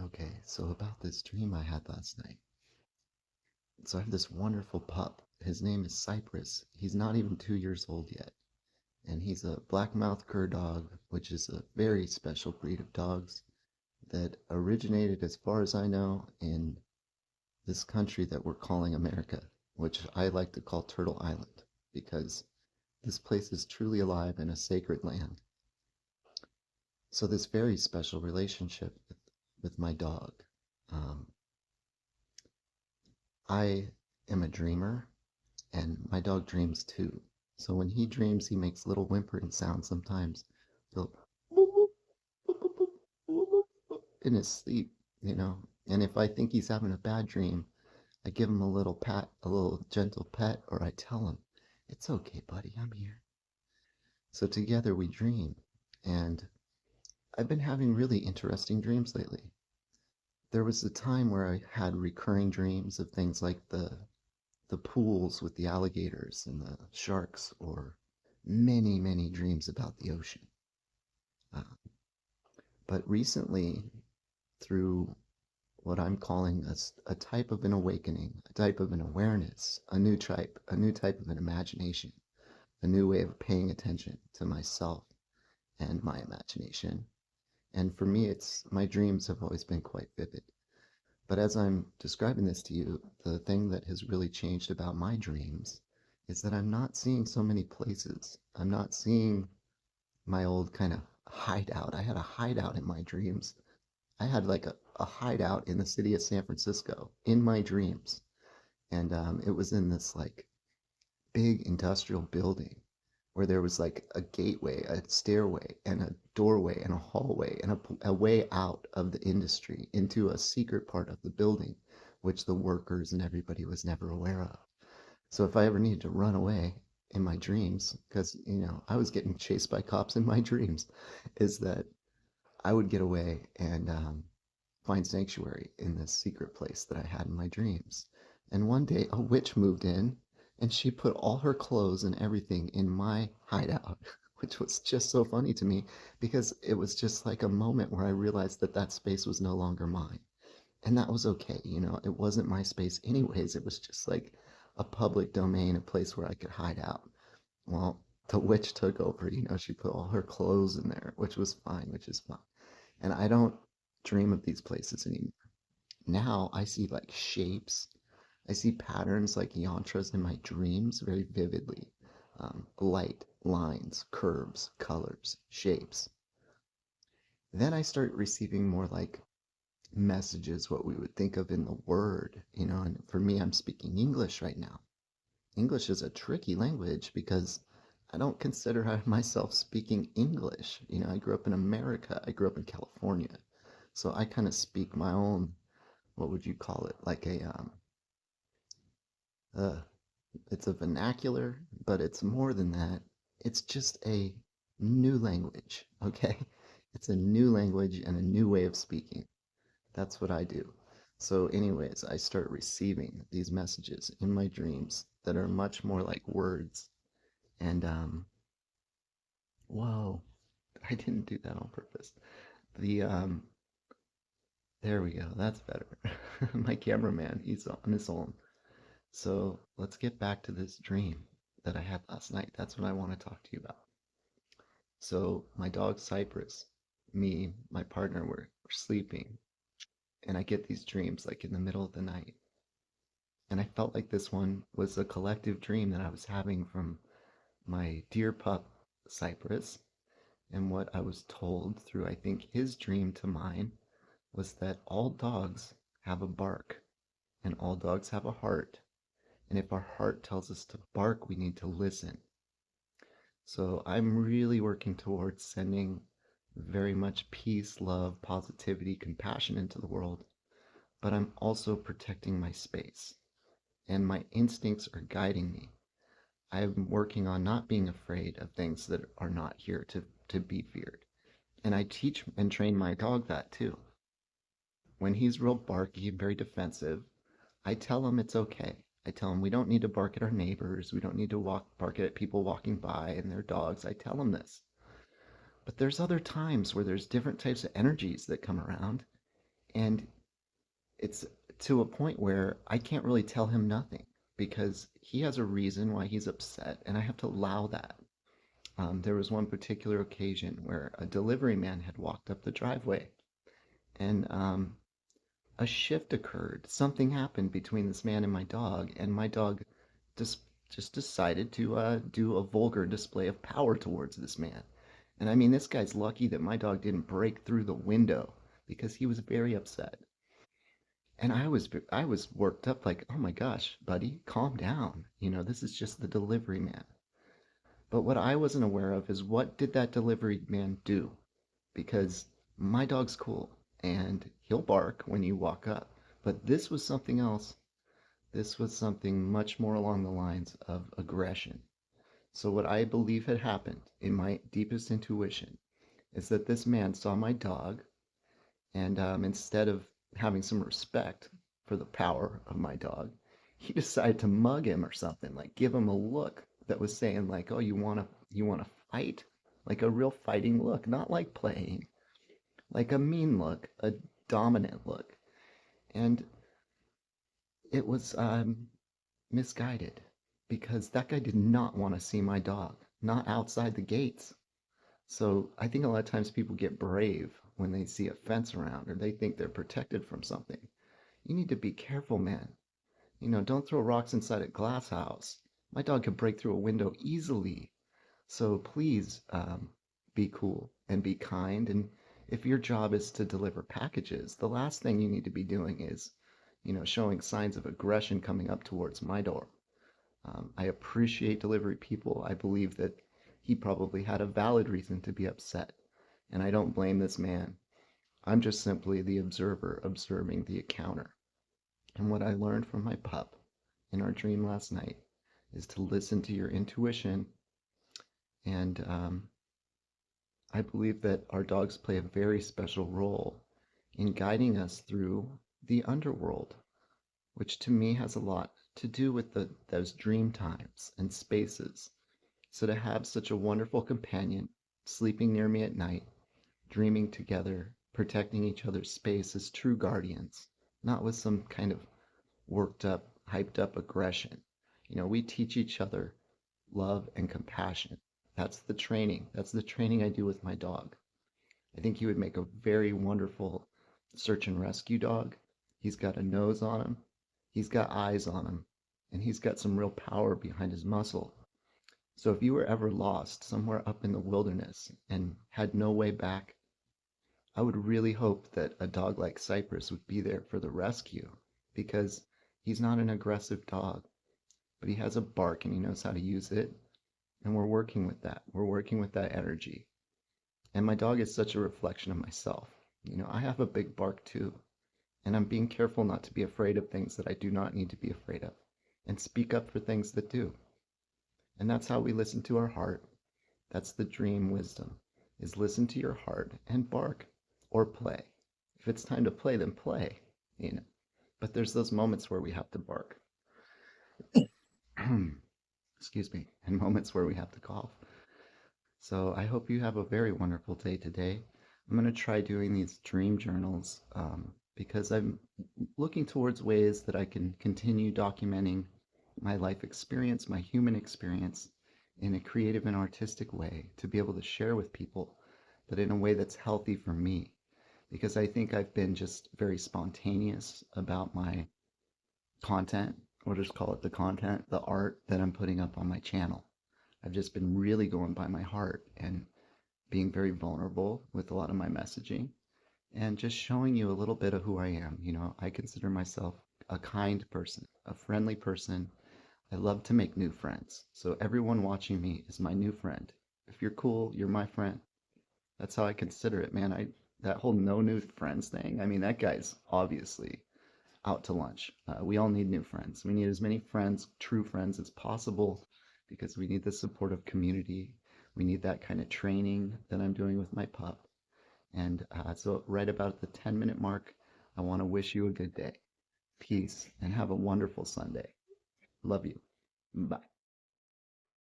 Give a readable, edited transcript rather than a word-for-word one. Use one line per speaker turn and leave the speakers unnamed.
Okay, so about this dream I had last night. So I have this wonderful pup. His name is Cypress. He's not even 2 years old yet. And he's a black-mouthed cur dog, which is a very special breed of dogs that originated, as far as I know, in this country that we're calling America, which I like to call Turtle Island, because this place is truly alive and a sacred land. So this very special relationship with my dog. Um, I am a dreamer, and my dog dreams too. So when he dreams, he makes little whimpering sounds sometimes. He'll in his sleep, you know. And if I think he's having a bad dream, I give him a little pat, a little gentle pet, or I tell him, "It's okay, buddy, I'm here." So together we dream. And I've been having really interesting dreams lately. There was a time where I had recurring dreams of things like the pools with the alligators and the sharks, or many, many dreams about the ocean. Uh, but recently, through what I'm calling a type of an awakening, a type of an awareness, a new type of an imagination, a new way of paying attention to myself and my imagination. And for me, it's my dreams have always been quite vivid. But as I'm describing this to you, the thing that has really changed about my dreams is that I'm not seeing so many places. I'm not seeing my old kind of hideout. I had a hideout in my dreams. I had like a hideout in the city of San Francisco in my dreams. And it was in this like big industrial building where there was like a gateway, a stairway, and a doorway, and a hallway, and a way out of the industry into a secret part of the building, which the workers and everybody was never aware of. So if I ever needed to run away in my dreams, because, I was getting chased by cops in my dreams, is that I would get away and find sanctuary in this secret place that I had in my dreams. And one day a witch moved in and she put all her clothes and everything in my hideout, which was just so funny to me because it was just like a moment where I realized that that space was no longer mine. And that was okay. It wasn't my space anyways. It was just like a public domain, a place where I could hide out. Well, the witch took over, she put all her clothes in there, which was fine, which is fine. And I don't dream of these places anymore. Now I see like shapes. I see patterns like yantras in my dreams very vividly. Light, lines, curves, colors, shapes. Then I start receiving more like messages, what we would think of in the word, and for me, I'm speaking English right now. English is a tricky language because I don't consider myself speaking English. I grew up in America, I grew up in California. So I kind of speak my own, what would you call it? Like uh, it's a vernacular, but it's more than that. It's just a new language, okay? It's a new language and a new way of speaking. That's what I do. So, anyways, I start receiving these messages in my dreams that are much more like words. And, whoa, I didn't do that on purpose. The, there we go, that's better. My cameraman, he's on his own. So, let's get back to this dream that I had last night. That's what I want to talk to you about. So, my dog Cypress, me, my partner, we're sleeping, and I get these dreams like in the middle of the night. And I felt like this one was a collective dream that I was having from my dear pup, Cypress. And what I was told through, I think, his dream to mine was that all dogs have a bark and all dogs have a heart. And if our heart tells us to bark, we need to listen. So I'm really working towards sending very much peace, love, positivity, compassion into the world, but I'm also protecting my space. And my instincts are guiding me. I'm working on not being afraid of things that are not here to be feared. And I teach and train my dog that too. When he's real barky and very defensive, I tell him it's okay. I tell him we don't need to bark at our neighbors. We don't need to bark at people walking by and their dogs. I tell him this. But there's other times where there's different types of energies that come around. And it's to a point where I can't really tell him nothing because he has a reason why he's upset, and I have to allow that. There was one particular occasion where a delivery man had walked up the driveway, and a shift occurred. Something happened between this man and my dog just just decided to do a vulgar display of power towards this man. And I mean, this guy's lucky that my dog didn't break through the window because he was very upset. And I was worked up like, "Oh my gosh, buddy, calm down. This is just the delivery man." But what I wasn't aware of is what did that delivery man do? Because my dog's cool and he'll bark when you walk up. But this was something else. This was something much more along the lines of aggression. So what I believe had happened in my deepest intuition is that this man saw my dog, and instead of having some respect for the power of my dog, he decided to mug him or something, like give him a look that was saying like, "Oh, you want to fight?" Like a real fighting look, not like playing, like a mean look, a dominant look. And it was misguided because that guy did not want to see my dog, not outside the gates. So I think a lot of times people get brave when they see a fence around or they think they're protected from something. You need to be careful, man. Don't throw rocks inside a glass house. My dog could break through a window easily. So please be cool and be kind. And if your job is to deliver packages, the last thing you need to be doing is, showing signs of aggression coming up towards my door. I appreciate delivery people. I believe that he probably had a valid reason to be upset. And I don't blame this man. I'm just simply the observer observing the encounter. And what I learned from my pup in our dream last night is to listen to your intuition. And I believe that our dogs play a very special role in guiding us through the underworld, which to me has a lot to do with those dream times and spaces. So to have such a wonderful companion sleeping near me at night, dreaming together, protecting each other's space as true guardians, not with some kind of worked up, hyped up aggression. We teach each other love and compassion. That's the training. That's the training I do with my dog. I think he would make a very wonderful search and rescue dog. He's got a nose on him, he's got eyes on him, and he's got some real power behind his muscle. So if you were ever lost somewhere up in the wilderness and had no way back, I would really hope that a dog like Cypress would be there for the rescue because he's not an aggressive dog, but he has a bark and he knows how to use it. And we're working with that. We're working with that energy. And my dog is such a reflection of myself. I have a big bark too. And I'm being careful not to be afraid of things that I do not need to be afraid of and speak up for things that do. And that's how we listen to our heart. That's the dream wisdom, is listen to your heart and bark or play. If it's time to play, then play, you know. But there's those moments where we have to bark. Excuse me, and moments where we have to cough. So I hope you have a very wonderful day today. I'm going to try doing these dream journals because I'm looking towards ways that I can continue documenting my life experience, my human experience, in a creative and artistic way to be able to share with people, but in a way that's healthy for me. Because I think I've been just very spontaneous about my content, or just call it the content, the art that I'm putting up on my channel. I've just been really going by my heart and being very vulnerable with a lot of my messaging and just showing you a little bit of who I am. I consider myself a kind person, a friendly person. I love to make new friends. So everyone watching me is my new friend. If you're cool, you're my friend. That's how I consider it, man. That whole no new friends thing. I mean, that guy's obviously out to lunch. We all need new friends. We need as many friends, true friends, as possible because we need the supportive community. We need that kind of training that I'm doing with my pup. And so, right about the 10-minute mark, I want to wish you a good day. Peace and have a wonderful Sunday. Love you. Bye.